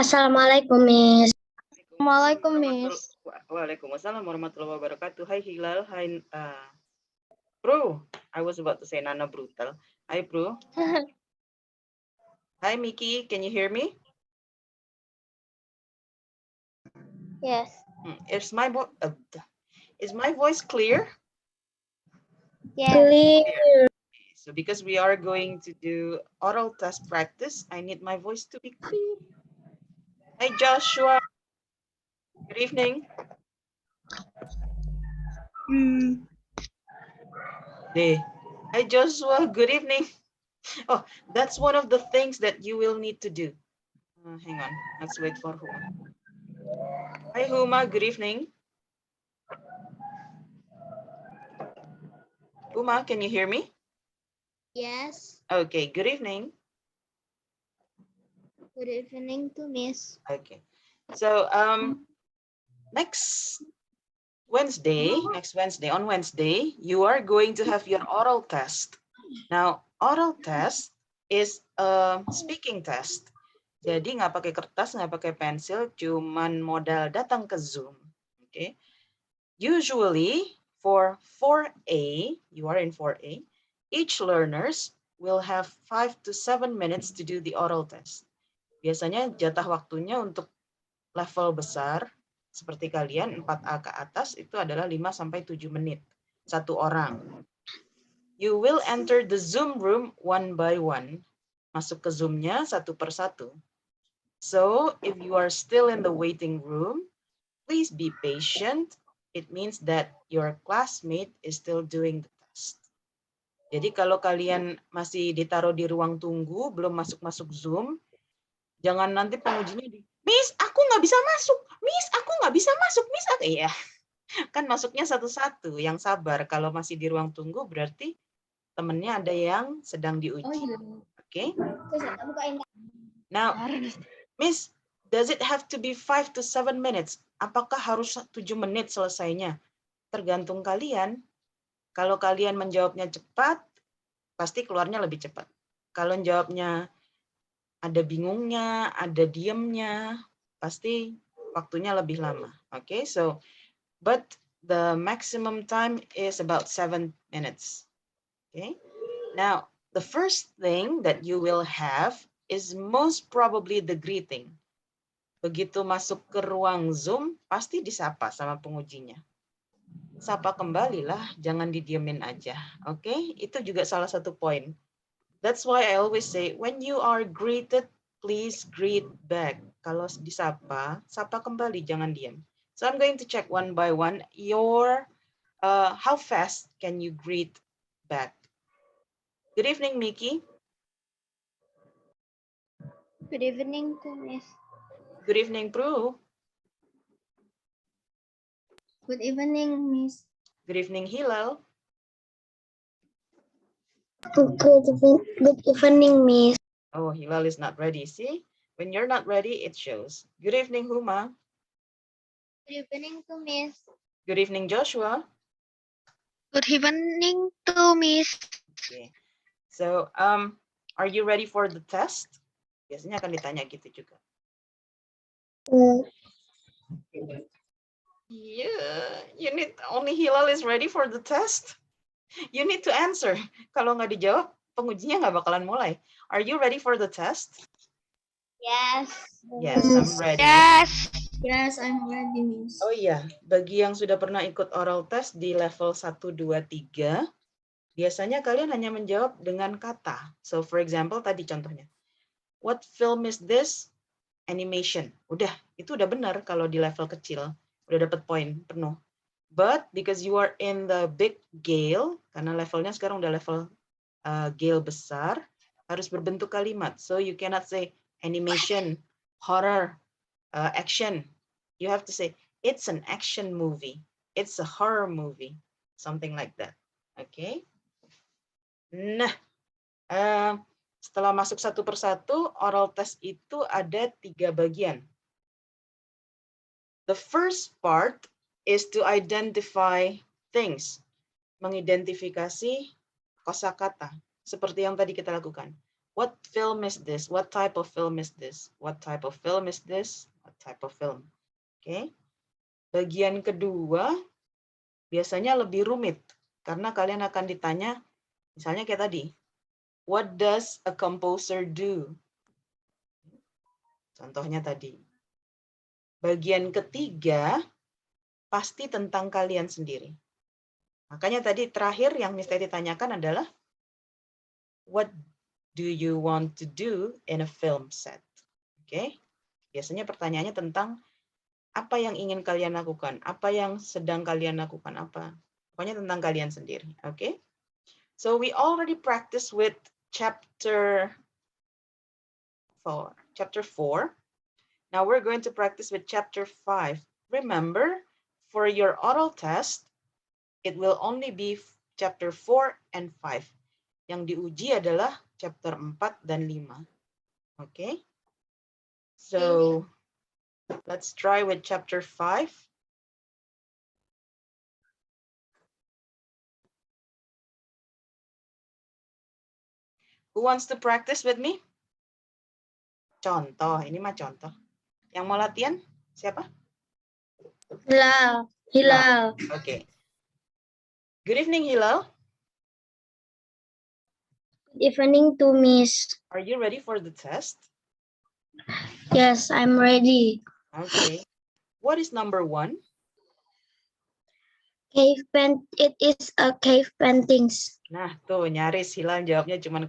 Assalamualaikum, Miss. Assalamualaikum, Miss. Waalaikumsalam warahmatullahi wabarakatuh. Hai Hilal, hai Bro. I was about to say Nana Brutal. Hi, Bro. Hi, Miki. Can you hear me? Yes. Is my voice clear? Yes. Clear. So because we are going to do oral test practice, I need my voice to be clear. Hi, Joshua. Good evening. Hi, Joshua. Good evening. Oh, that's one of the things that you will need to do. Hang on. Let's wait for Huma. Hi, Huma. Good evening. Huma, can you hear me? Yes. Okay. Good evening. Good evening to Miss. Okay. So next Wednesday, on Wednesday, you are going to have your oral test. Now, oral test is a speaking test. Jadi nggak pakai kertas, nggak pakai pensil, cuman modal datang ke Zoom. Okay. Usually for 4A, you are in 4A, each learners will have 5 to 7 minutes to do the oral test. Biasanya jatah waktunya untuk level besar seperti kalian 4A ke atas itu adalah 5 sampai 7 menit satu orang. You will enter the Zoom room one by one. Masuk ke Zoom-nya satu per satu. So, if you are still in the waiting room, please be patient. It means that your classmate is still doing the test. Jadi kalau kalian masih ditaruh di ruang tunggu, belum masuk-masuk Zoom, jangan nanti pengujinya di, Miss, aku nggak bisa masuk. Miss, aku nggak bisa masuk. Miss, aku... Iya. Kan masuknya satu-satu. Yang sabar. Kalau masih di ruang tunggu, berarti temennya ada yang sedang diuji. Oke? Now, Miss, does it have to be 5 to 7 minutes? Apakah harus 7 menit selesainya? Tergantung kalian. Kalau kalian menjawabnya cepat, pasti keluarnya lebih cepat. Kalau jawabnya ada bingungnya, ada diemnya, pasti waktunya lebih lama. Okay, so but the maximum time is about 7 minutes. Okay, now the first thing that you will have is most probably the greeting. Begitu masuk ke ruang Zoom, pasti disapa sama pengujinya. Sapa kembali lah, jangan didiemin aja. Oke, itu juga salah satu poin. That's why I always say, when you are greeted, please greet back. Kalau disapa, sapa kembali, jangan diam. So I'm going to check one by one your how fast can you greet back. Good evening, Mickey. Good evening to Miss. Good evening, Prue. Good evening, Miss. Good evening, Hilal. Good evening, Miss. Oh, Hilal is not ready. See, when you're not ready, it shows. Good evening, Huma. Good evening to Miss. Good evening, Joshua. Good evening to Miss. Okay. So, are you ready for the test? Biasanya akan ditanya gitu juga. Yeah, you need only Hilal is ready for the test. You need to answer. Kalau nggak dijawab, pengujinya nggak bakalan mulai. Are you ready for the test? Yes. Yes, I'm ready. Yes, I'm ready, Miss. Oh iya, bagi yang sudah pernah ikut oral test di level 1, 2, 3, biasanya kalian hanya menjawab dengan kata. So, for example, tadi contohnya. What film is this? Animation. Udah, itu udah benar kalau di level kecil. Udah dapat poin penuh. But because you are in the big GEYL, karena levelnya sekarang udah level GEYL besar, harus berbentuk kalimat. So you cannot say animation, horror, action. You have to say, it's an action movie. It's a horror movie. Something like that. Okay? Nah, setelah masuk satu persatu, oral test itu ada 3 bagian. The first part is to identify things. Mengidentifikasi kosakata. Seperti yang tadi kita lakukan. What film is this? What type of film is this? What type of film is this? What type of film? Oke. Bagian kedua biasanya lebih rumit karena kalian akan ditanya misalnya kayak tadi. What does a composer do? Contohnya tadi. Bagian ketiga pasti tentang kalian sendiri. Makanya tadi terakhir yang Miss Teti tanyakan adalah what do you want to do in a film set? Oke. Biasanya pertanyaannya tentang apa yang ingin kalian lakukan, apa yang sedang kalian lakukan, apa. Pokoknya tentang kalian sendiri. Oke. So we already practice with chapter 4. Chapter 4. Now we're going to practice with chapter 5. Remember, for your oral test, it will only be chapter 4 and 5. Yang diuji adalah chapter 4 dan 5. Okay? So, let's try with chapter 5. Who wants to practice with me? Contoh, ini mah contoh. Yang mau latihan? Siapa? Hilal. Hilal. Okay. Good evening, Hilal. Good evening to Miss. Are you ready for the test? Yes, I'm ready. Okay. What is number 1? Cave paint. It is a cave paintings. Nah, tuh nyaris Hilal jawabnya cuma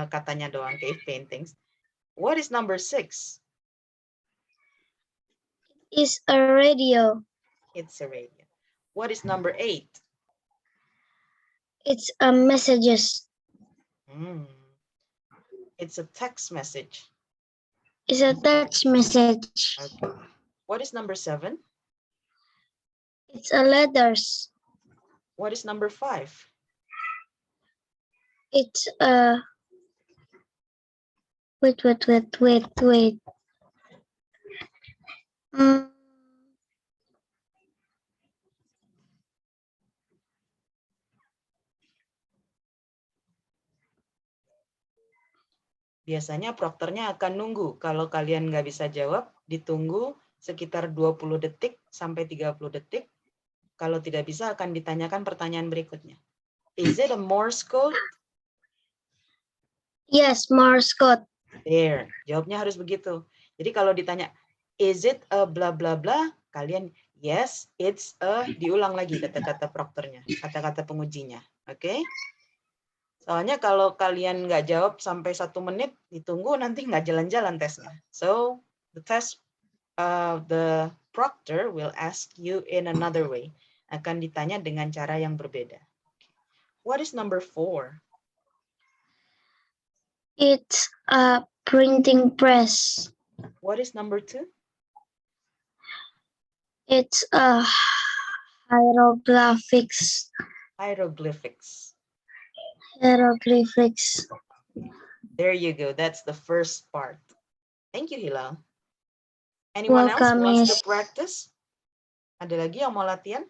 katanya doang, cave paintings. What is number 6? Is a radio. It's a radio. What is number 8? It's a messages. It's a text message. It's a text message. Okay. What is number 7? It's a letters. What is number 5? It's a wait. Biasanya prokternya akan nunggu. Kalau kalian nggak bisa jawab, ditunggu sekitar 20 detik sampai 30 detik. Kalau tidak bisa akan ditanyakan pertanyaan berikutnya. Is it a Morse code? Yes, Morse code. There. Jawabnya harus begitu. Jadi kalau ditanya, is it a bla bla bla? Kalian, yes, it's a, diulang lagi kata-kata prokternya, kata-kata pengujinya. Oke? Soalnya kalau kalian nggak jawab sampai 1 menit, ditunggu nanti nggak jalan-jalan tesnya. So, the test, the proctor will ask you in another way. Akan ditanya dengan cara yang berbeda. What is number 4? It's a printing press. What is number 2? It's a hieroglyphics. Hieroglyphics. Hieroglyphics. There you go. That's the first part. Thank you, Hilal. Anyone else Welcome, who wants to Miss. practice? Ada lagi yang mau latihan?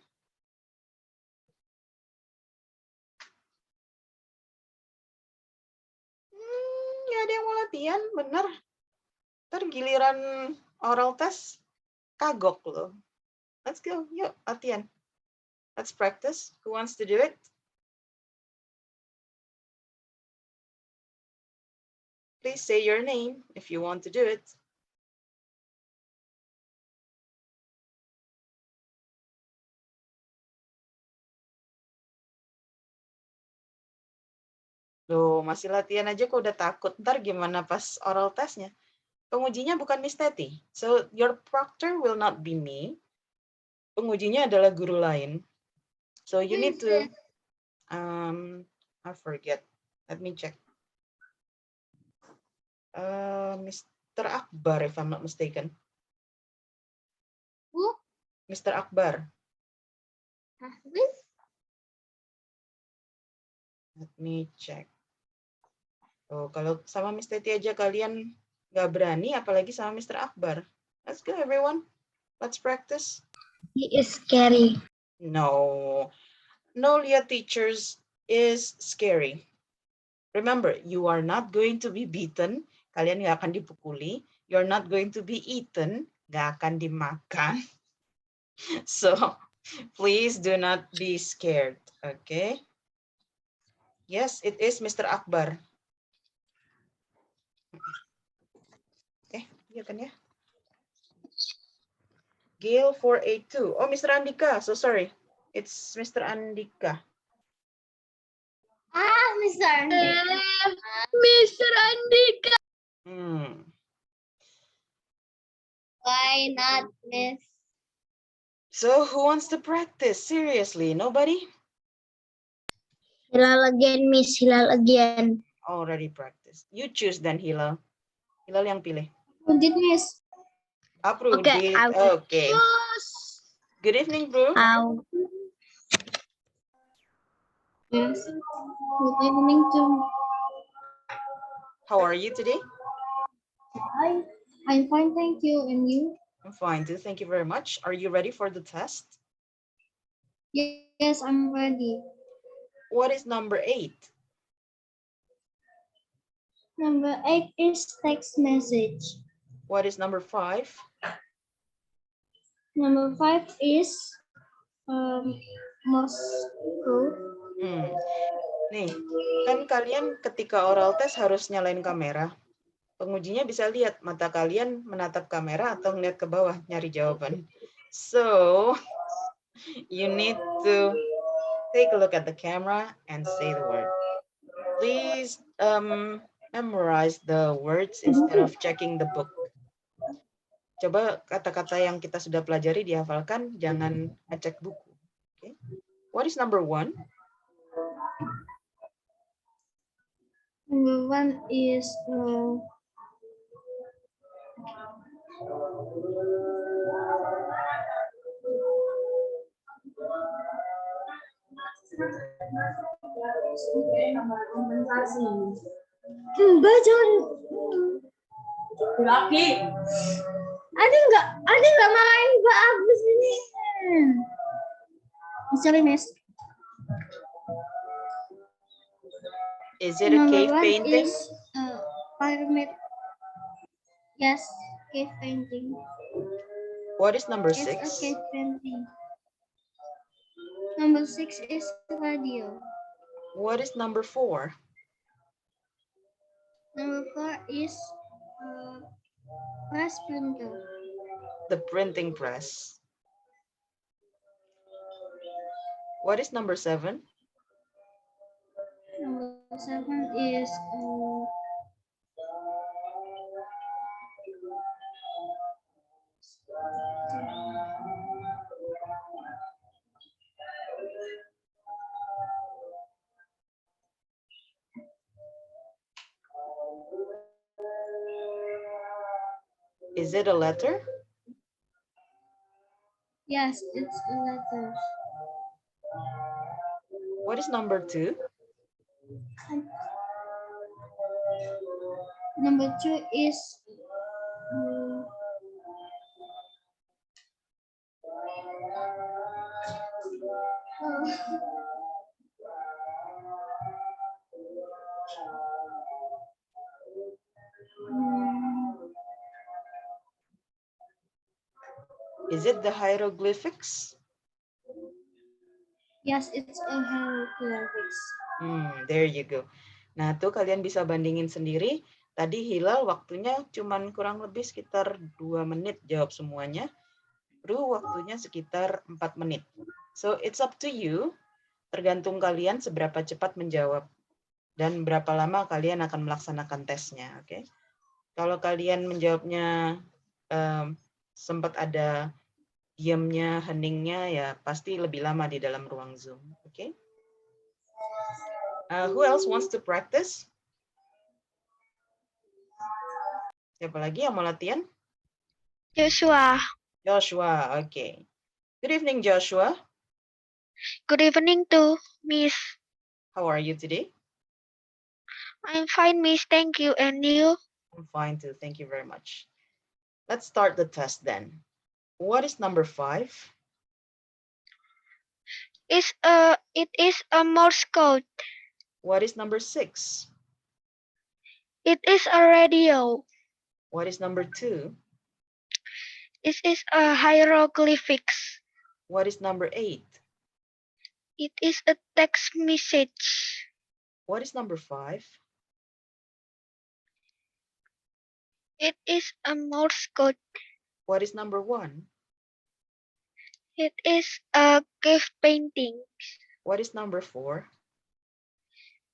Nggak ada yang mau latihan, bener. Ntar giliran oral test, kagok loh. Let's go, yuk latihan. Let's practice. Who wants to do it? Please say your name if you want to do it. Loh, masih latihan aja kok udah takut. Ntar gimana pas oral testnya? Pengujinya bukan Miss Teti. So, your proctor will not be me. Pengujinya adalah guru lain. So, you need to, I forget. Let me check. Mr. Akbar, if I'm not mistaken. Who? Mr. Akbar. With? Let me check. Oh, kalau sama Miss Teti aja kalian nggak berani, apalagi sama Mr. Akbar. Let's go, everyone. Let's practice. He is scary. No. No, Leah teachers is scary. Remember, you are not going to be beaten. Kalian nggak akan dipukuli. You're not going to be eaten. Nggak akan dimakan. So, please do not be scared. Okay? Yes, it is Mr. Akbar. Iya kan ya? GEYL 482. Oh, Mr. Andika. So sorry. It's Mr. Andika. Mr. Andika. Mr. Andika. Why not, Miss? So who wants to practice? Seriously, nobody? Hilal again, Miss. Hilal again. Already practiced. You choose then, Hilal. Hilal yang pilih. Did Miss? Approved. Okay, I will Okay. choose. Good evening, bro. Yes. Good evening to. How are you today? I'm fine, thank you. And you? I'm fine too. Thank you very much. Are you ready for the test? Yes, I'm ready. What is number 8? Number 8 is text message. What is number 5? Number 5 is Moscow. Nih, kan kalian ketika oral test harus nyalain kamera. Pengujinya bisa lihat mata kalian menatap kamera atau ngeliat ke bawah nyari jawaban. So, you need to take a look at the camera and say the word. Please memorize the words instead of checking the book. Coba kata-kata yang kita sudah pelajari dihafalkan, jangan ngecek buku. Okay. What is number 1? Number 1 is baca laki. Ada nggak main Mbak Agus ini? Sorry, Miss. Is it a cave painting? Is, pyramid. Yes, cave painting. What is number 6? It's a cave painting. Number 6 is radio. What is number 4? Number 4 is press printer. The printing press. What is number 7? Number 7 is Is it a letter? yes, it's a letter. What is number 2? Number 2 is Is it the hieroglyphics? yes, it's a hieroglyphics. There you go. Nah, tuh kalian bisa bandingin sendiri. Tadi Hilal waktunya cuman kurang lebih sekitar 2 menit jawab semuanya. Bro waktunya sekitar 4 menit. So, it's up to you. Tergantung kalian seberapa cepat menjawab. Dan berapa lama kalian akan melaksanakan tesnya. Oke? Kalau kalian menjawabnya sempat ada diamnya, heningnya, ya pasti lebih lama di dalam ruang Zoom. Oke? Who else wants to practice? Siapa lagi yang mau latihan? Joshua. Joshua, okay. Good evening, Joshua. Good evening to Miss. How are you today? I'm fine, Miss. Thank you. And you? I'm fine too. Thank you very much. Let's start the test then. What is number 5? It is a Morse code. What is number 6? It is a radio. What is number 2? It is a hieroglyphics. What is number 8? It is a text message. What is number 5? It is a Morse code. What is number 1? It is a cave painting. What is number 4?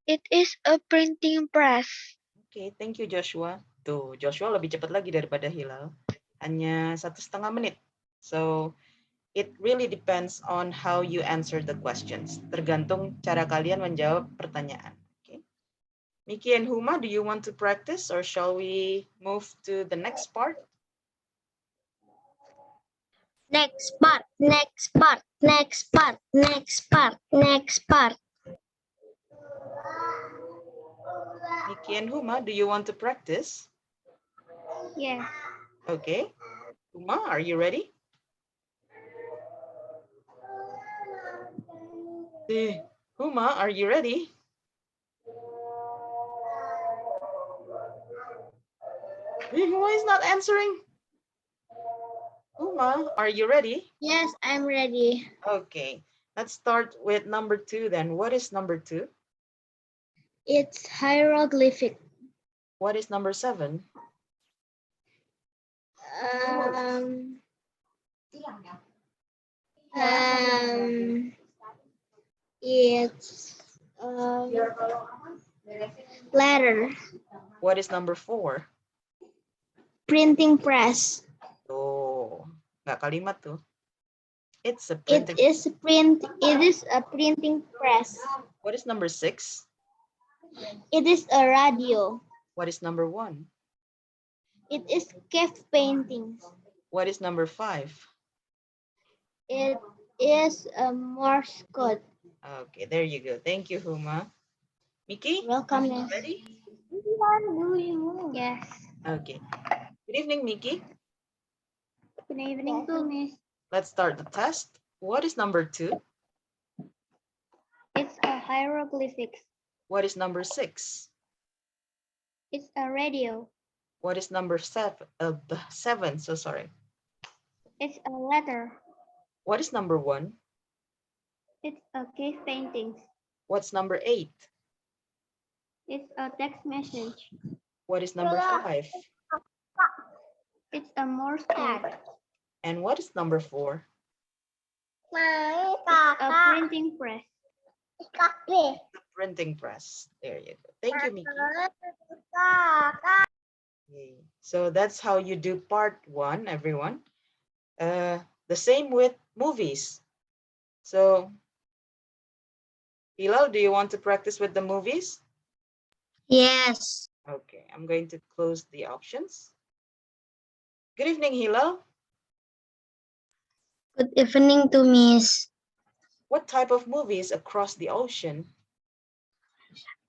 It is a printing press. Okay, thank you Joshua. Tuh, Joshua lebih cepat lagi daripada Hilal. Hanya 1,5 menit. So, it really depends on how you answer the questions. Tergantung cara kalian menjawab pertanyaan. Okay. Miki and Huma, do you want to practice or shall we move to the next part? Next part, next part, next part, next part, next part. Miki and Huma, do you want to practice? Yes. Okay. Huma, are you ready? Huma, are you ready? Huma is not answering. Huma, are you ready? Yes, I'm ready. Okay, let's start with number 2 then. What is number 2? It's hieroglyphic. What is number 7? Um, it's letter. What is number 4? Printing press. Oh, nggak kalimat tuh. It's a It printing. is a printing press. What is number 6? It is a radio. What is number 1? It is cave paintings. What is number 5? It is a Morse code. Okay, there you go. Thank you, Huma. Miki, Welcome. ready? Yes. Okay. Good evening, Miki. Good evening to Miss. Let's start the test. What is number 2? It's a hieroglyphics. What is number 6? It's a radio. What is number 7? So sorry. It's a letter. What is number 1? It's a cave paintings. What's number 8? It's a text message. What is number 5? It's a Morse code. And what is number 4? A printing press. The printing press. There you go. Thank you, Miki. Okay. So that's how you do part 1, everyone. The same with movies. So, Hilal, do you want to practice with the movies? Yes. Okay, I'm going to close the options. Good evening, Hilal. Good evening to Miss. What type of movies across the ocean?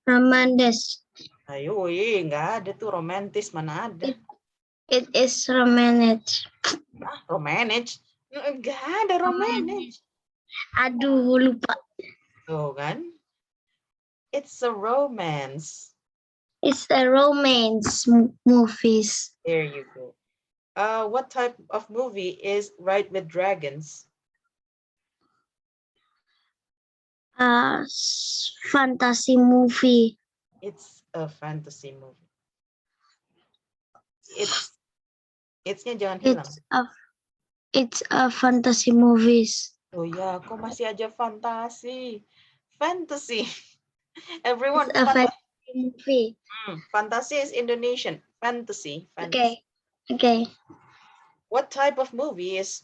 Romantis. Ayo, nggak ada tuh romantis, mana ada? It is romantic. Ah, romantic? Nggak ada romantic. Aduh, lupa. Tuh kan? It's a romance. It's a romance movies. There you go. What type of movie is Ride with Dragons? Fantasy movie. It's a fantasy movie. It's-nya jangan hilang. It's a fantasy movies. Oh ya, kok masih aja fantasi? Fantasy. Everyone, It's a fantasy movie. Fantasi is Indonesian. Fantasy. Okay. Okay. What type of movie is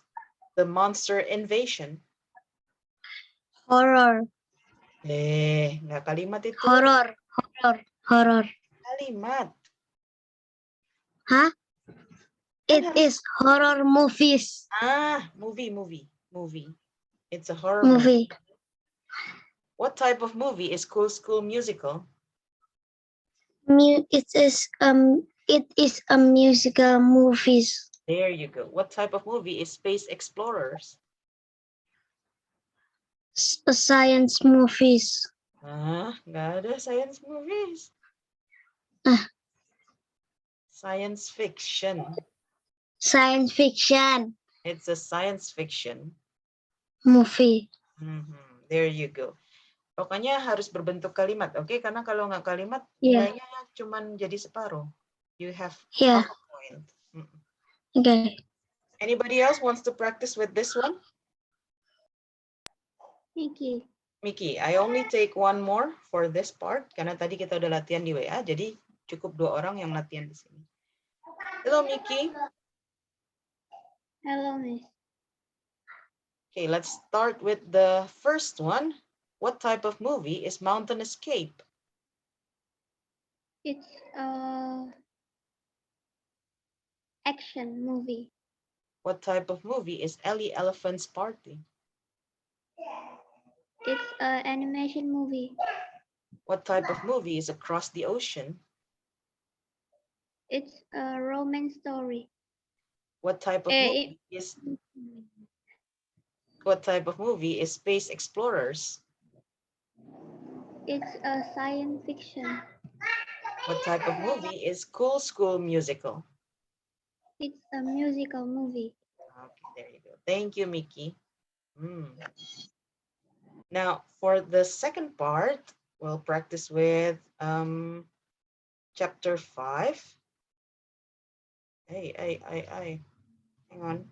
The Monster Invasion? Horror. Nggak kalimat itu. Horror. Kalimat. Huh? It is horror movies. Movie. It's a horror Movie. What type of movie is School Musical? It is a musical movies. There you go. What type of movie is Space Explorers? Science movies. Nggak ada science movies. Science fiction. Science fiction It's a science fiction. movie. There you go. Pokoknya harus berbentuk kalimat, oke? Karena kalau nggak kalimat, Yeah. nilainya cuman jadi separuh. You have Yeah. half a point. Okay. Anybody else wants to practice with this one? Mickey. Mickey, I only take one more for this part karena tadi kita udah latihan di WA, jadi cukup 2 orang yang latihan di sini. Hello, Mickey. Hello, Miss. Okay, let's start with the first one. What type of movie is Mountain Escape? It's a action movie. What type of movie is Ellie Elephant's Party? It's an animation movie. What type of movie is Across the Ocean? It's a romance story. What type of movie is Space Explorers? It's a science fiction. What type of movie is Cool School Musical? It's a musical movie. Okay, there you go. Thank you, Mickey. Now, for the second part, we'll practice with chapter 5. Hang on.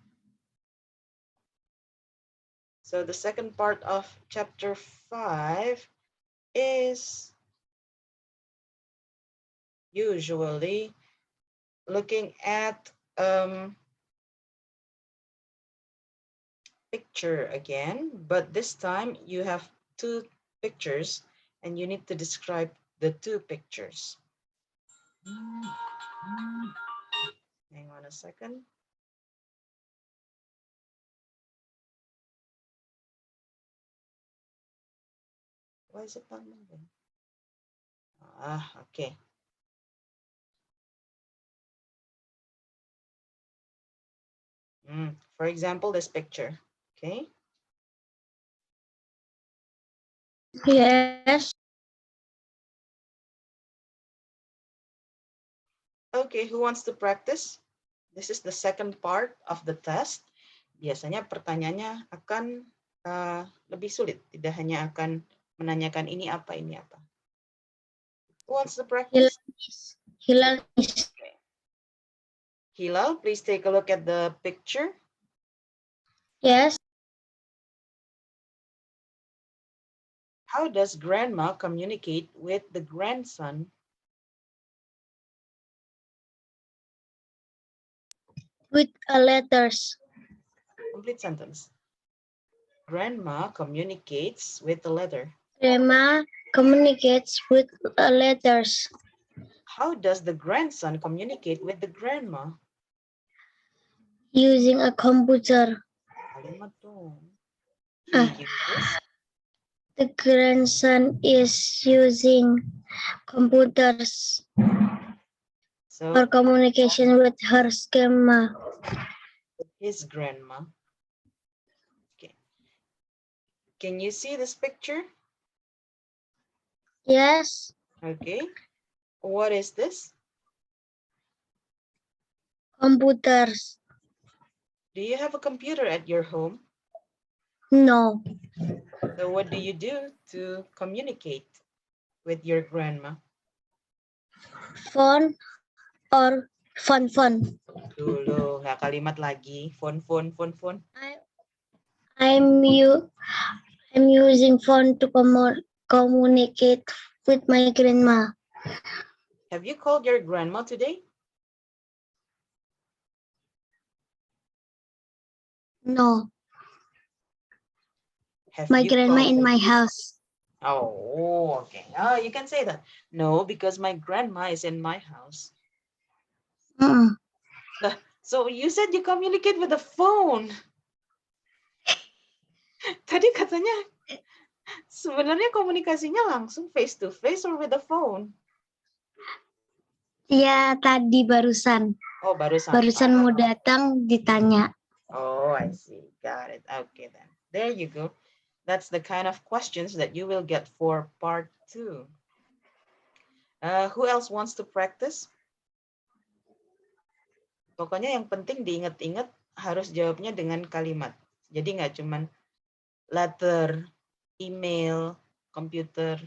So the second part of chapter 5 is usually looking at picture again, but this time you have 2 pictures and you need to describe the 2 pictures. Hang on a second. Why is it not moving? Okay. For example, this picture, okay? Yes. Okay, who wants to practice? This is the second part of the test. Biasanya pertanyaannya akan lebih sulit. Tidak hanya akan menanyakan ini apa, ini apa. Who wants to practice? Hilal. Okay. Hilal, please take a look at the picture. Yes. How does grandma communicate with the grandson? With letters. Complete sentence. Grandma communicates with the letter. Grandma communicates with letters. How does the grandson communicate with the grandma? Using a computer. Kalimat dong. He uses. The grandson is using computers for communication with her grandma. His grandma. Okay. Can you see this picture? Yes. Okay. What is this? Computers. Do you have a computer at your home? No. So what do you do to communicate with your grandma? Phone or phone. Dulu, nggak kalimat lagi. Phone. I'm using phone to communicate with my grandma. Have you called your grandma today? No. Have My you grandma called in my house. Oh, okay. Oh, you can say that. No, because my grandma is in my house. So you said you communicate with the phone. Tadi katanya sebenarnya komunikasinya langsung face to face or with the phone? Ya, tadi barusan. Oh, barusan. Barusan mau datang ditanya. Oh, I see. Got it. Okay, then. There you go. That's the kind of questions that you will get for part 2. Who else wants to practice? Pokoknya yang penting diingat-ingat harus jawabnya dengan kalimat. Jadi nggak cuman letter, email, komputer.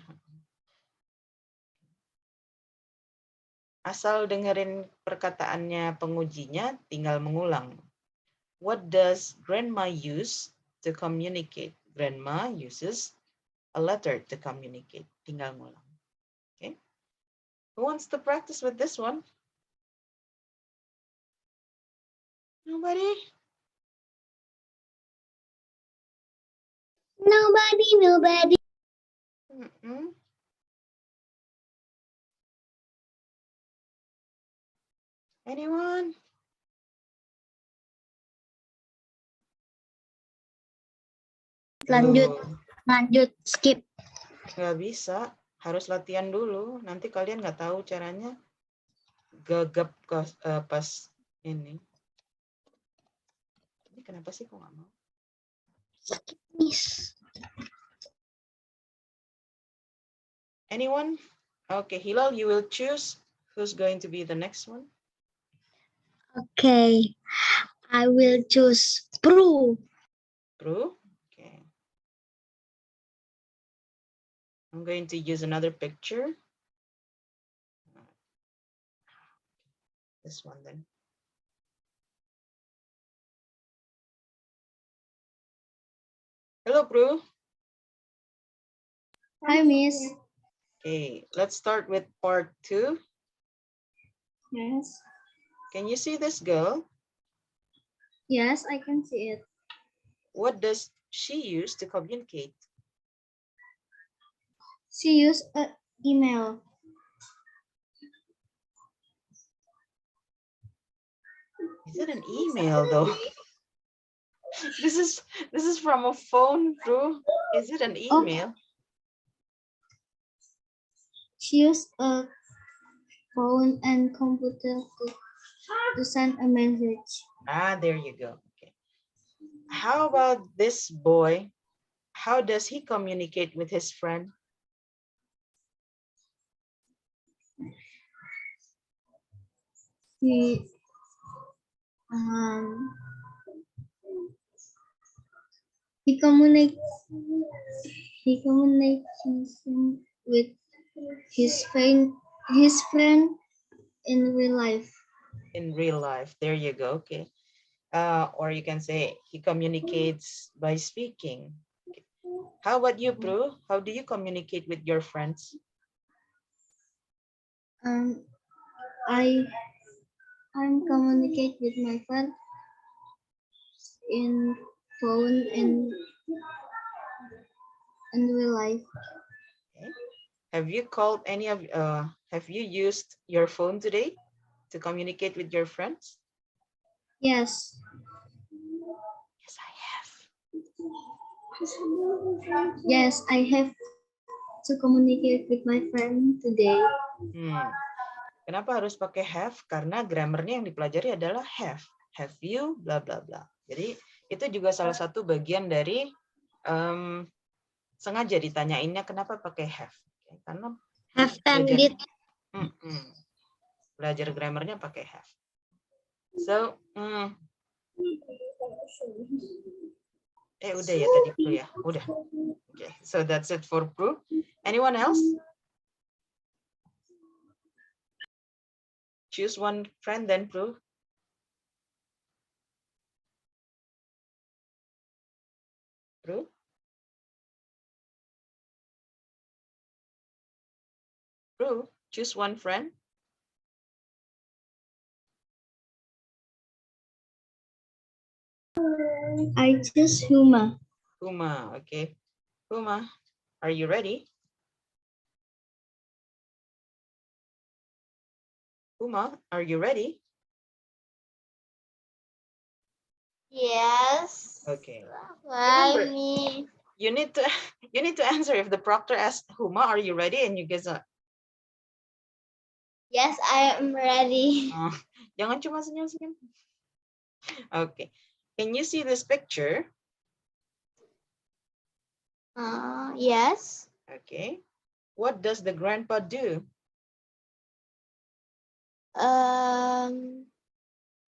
Asal dengerin perkataannya pengujinya, tinggal mengulang. What does grandma use to communicate? Grandma uses a letter to communicate. Tinggal ngulang. Okay. Who wants to practice with this one? Nobody? Nobody. Mm-mm. Anyone? Lanjut, skip. Nggak bisa, harus latihan dulu. Nanti kalian nggak tahu caranya gagap pas ini. Ini kenapa sih kok nggak mau? Skip, miss. Anyone? Okay, Hilal, you will choose who's going to be the next one. Okay, I will choose Prue. Prue? Okay. I'm going to use another picture. This one then. Hello, Prue. Hi, Miss. Okay, let's start with part 2. Yes. Can you see this girl? Yes, I can see it. What does she use to communicate? She used an email. Is it an email though? This is from a phone, Prue. Is it an email? She used a phone and computer to send a message. Ah, there you go. Okay. How about this boy? How does he communicate with his friend? He um he communicates with his friend in real life. In real life, there you go. Okay. Or you can say he communicates by speaking. Okay. How about you, Prue? How do you communicate with your friends? I'm communicate with my friend in phone and in real life. Okay. Have you called have you used your phone today to communicate with your friends? Yes. Yes, I have. Yes, I have to communicate with my friend today. Kenapa harus pakai have? Karena grammarnya yang dipelajari adalah have. Have you, bla bla bla. Jadi itu juga salah satu bagian dari sengaja ditanyainnya kenapa pakai have. Karena Have and did. Belajar grammarnya pakai have. So, udah ya tadi Prue ya, udah. Okay, so that's it for Prue. Anyone else? Choose one friend then, Prue. Prue? Prue, choose one friend. I choose Huma. Huma, okay. Huma, are you ready? Huma, are you ready? Yes. Okay. Why Remember, me? you need to answer if the proctor asks Huma, are you ready? And you guys are, Yes, I am ready. jangan cuma senyum-senyum. Okay. Can you see this picture? Yes. Okay. What does the grandpa do?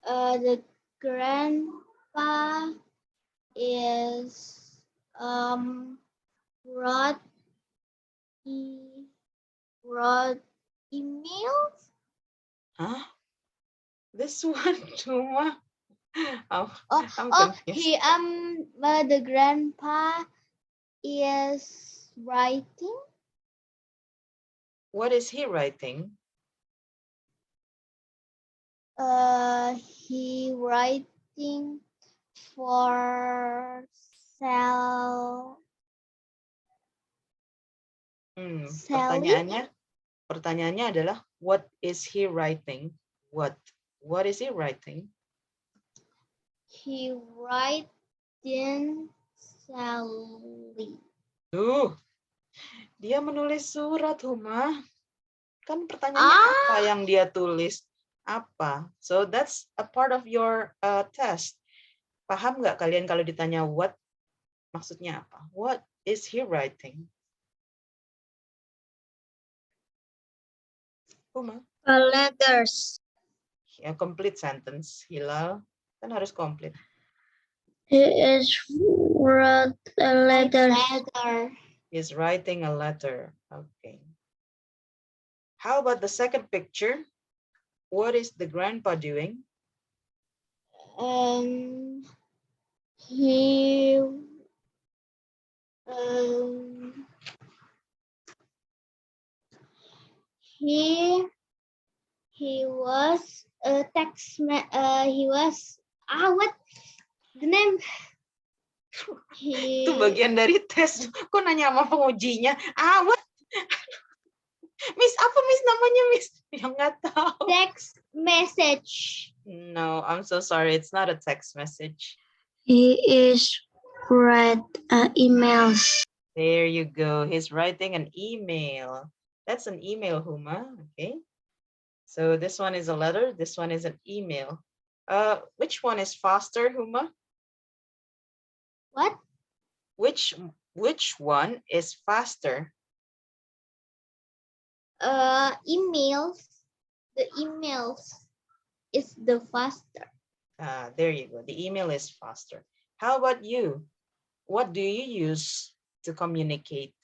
The grandpa is wrote wrote emails. Huh? This one, Chuma. Oh, I'm confused. He the grandpa is writing. What is he writing? He writing for sell selling. Pertanyaannya adalah what is he writing? What is he writing? He writing selling. Dia menulis surat, Huma. Kan pertanyaannya apa yang dia tulis? Apa? So that's a part of your test. Paham nggak kalian kalau ditanya what? Maksudnya apa? What is he writing? Huma? Letters. A complete sentence. Hilal kan harus complete. He is wrote a letter. He's writing a letter. Okay. How about the second picture? What is the grandpa doing? He was a he was what the name Itu bagian dari tes. Kok nanya sama pengujinya? What? Miss, apa Miss namanya Miss? Yang nggak tahu. Text message. No, I'm so sorry. It's not a text message. He is write emails. There you go. He's writing an email. That's an email, Huma. Okay. So this one is a letter. This one is an email. Which one is faster, Huma? What? Which one is faster? Emails. The emails is the faster. There you go. The email is faster. How about you? What do you use to communicate?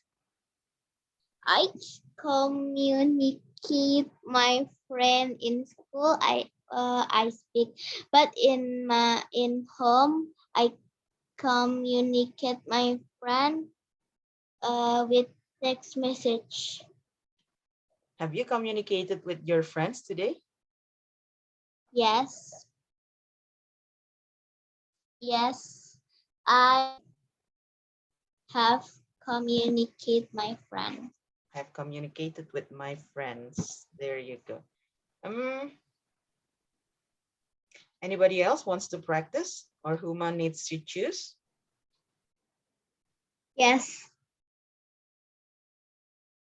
I communicate my friend in school. I speak, but in home I communicate my friend with text message. Have you communicated with your friends today? Yes. Yes, I have communicated my friend. I've communicated with my friends. There you go. Anybody else wants to practice, or Huma needs to choose? Yes.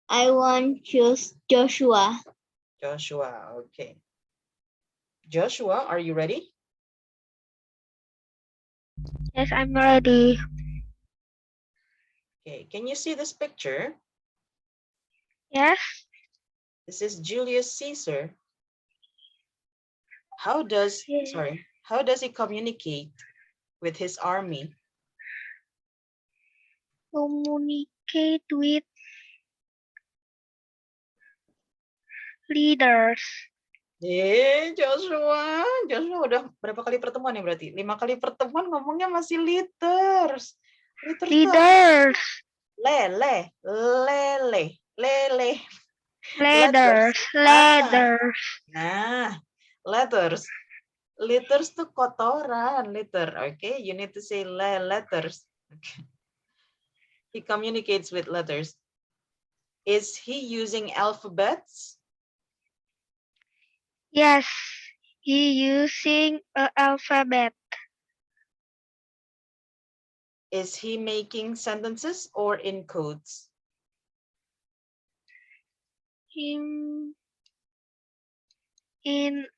I want to choose Joshua. Joshua, okay. Joshua, are you ready? Yes, I'm ready. Okay, can you see this picture? Yes. This is Julius Caesar. How does he communicate with his army? Communicate with leaders. Joshua udah berapa kali pertemuan ya berarti? 5 kali pertemuan ngomongnya masih leaders. Leaders. Letters. Nah, letters. Letters tuh kotoran, litter. Okay, you need to say letters. Okay. He communicates with letters. Is he using alphabets? Yes, he using an alphabet. Is he making sentences or in codes? In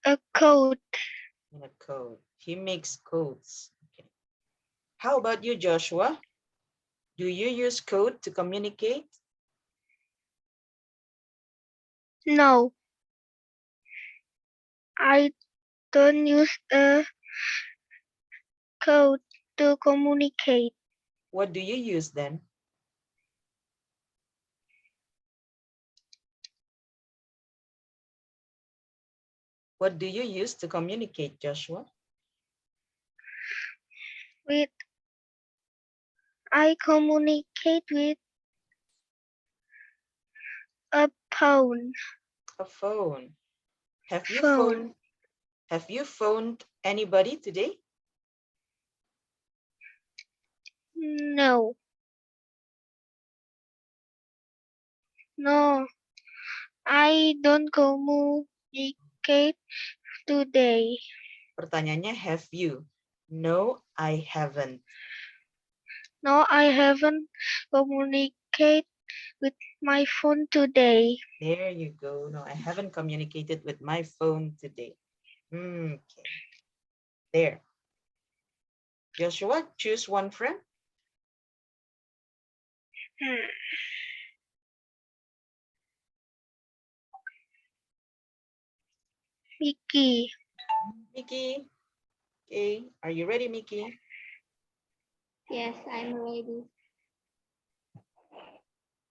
a code. In a code. He makes codes. Okay. How about you, Joshua? Do you use code to communicate? No. I don't use a code to communicate. What do you use then? What do you use to communicate, Joshua? I communicate with a phone. A phone. Have you Phone. phoned anybody today? No. No. I don't communicate today. Pertanyaannya have you? No, I haven't. No, I haven't communicated with my phone today. There you go. No, I haven't communicated with my phone today. Okay. There. Joshua, choose one friend. Mickey. Mickey. Okay. Are you ready, Mickey? Yes, I'm ready.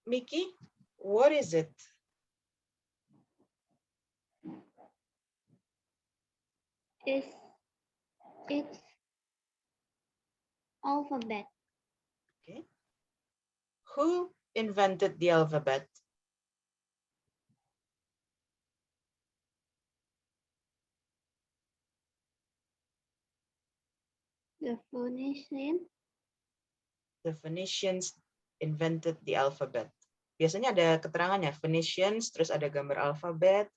Mickey, what is it? It's alphabet. Okay. Who invented the alphabet? The Phoenician. The Phoenicians invented the alphabet. Biasanya ada keterangannya, Phoenicians, terus ada gambar alfabet,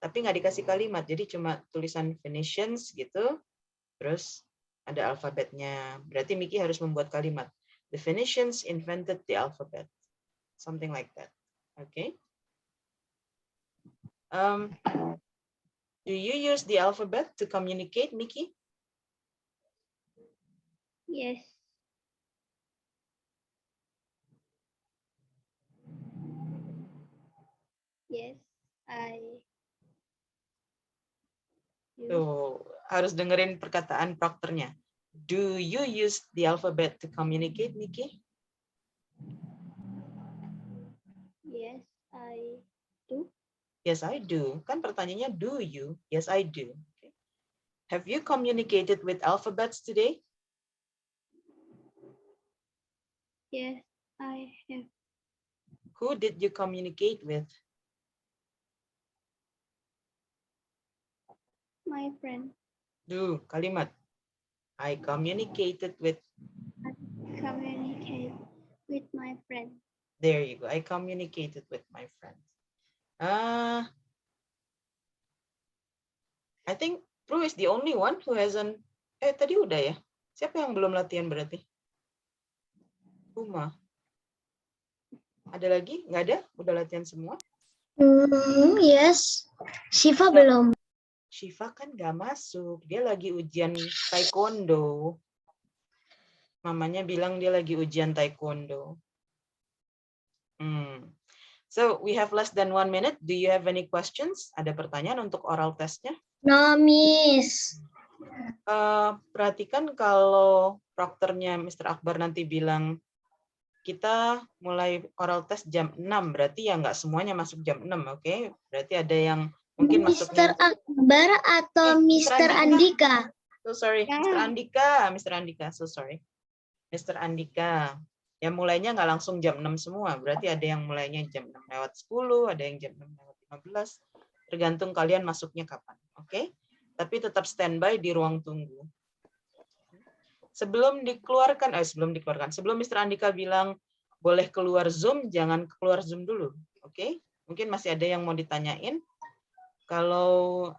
tapi nggak dikasih kalimat, jadi cuma tulisan Phoenicians gitu, terus ada alfabetnya. Berarti Miki harus membuat kalimat. The Phoenicians invented the alphabet. Something like that. Okay. Do you use the alphabet to communicate, Miki? Yes. Yes, I use. Tuh, harus dengerin perkataan prokternya. Do you use the alphabet to communicate, Miki? Yes, I do. Yes, I do. Kan pertanyaannya do you? Yes, I do. Okay. Have you communicated with alphabets today? Yes, I have. Who did you communicate with? My friend. Do, kalimat. I communicated with. I communicate with my friend. There you go. I communicated with my friends. I think Prue is the only one who hasn't. Tadi udah ya. Siapa yang belum latihan berarti? Uma. Ada lagi? Nggak ada? Udah latihan semua? Yes. Siva belum. Shiva kan nggak masuk. Dia lagi ujian taekwondo. Mamanya bilang dia lagi ujian taekwondo. So we have less than 1 minute. Do you have any questions? Ada pertanyaan untuk oral testnya? No, Miss. Perhatikan kalau prokternya Mr. Akbar nanti bilang kita mulai oral test jam 6, berarti ya nggak semuanya masuk jam 6, oke? Berarti ada yang mungkin masuknya. Mr. Akbar atau Mr. Andika? So sorry, Mr. Andika, so sorry. Mr. Andika, ya mulainya nggak langsung jam 6 semua, berarti ada yang mulainya jam 6 lewat 10, ada yang jam 6 lewat 15, tergantung kalian masuknya kapan, oke? Tapi tetap standby di ruang tunggu. Sebelum Mr. Andika bilang boleh keluar Zoom, jangan keluar Zoom dulu, oke? Mungkin masih ada yang mau ditanyain. Kalau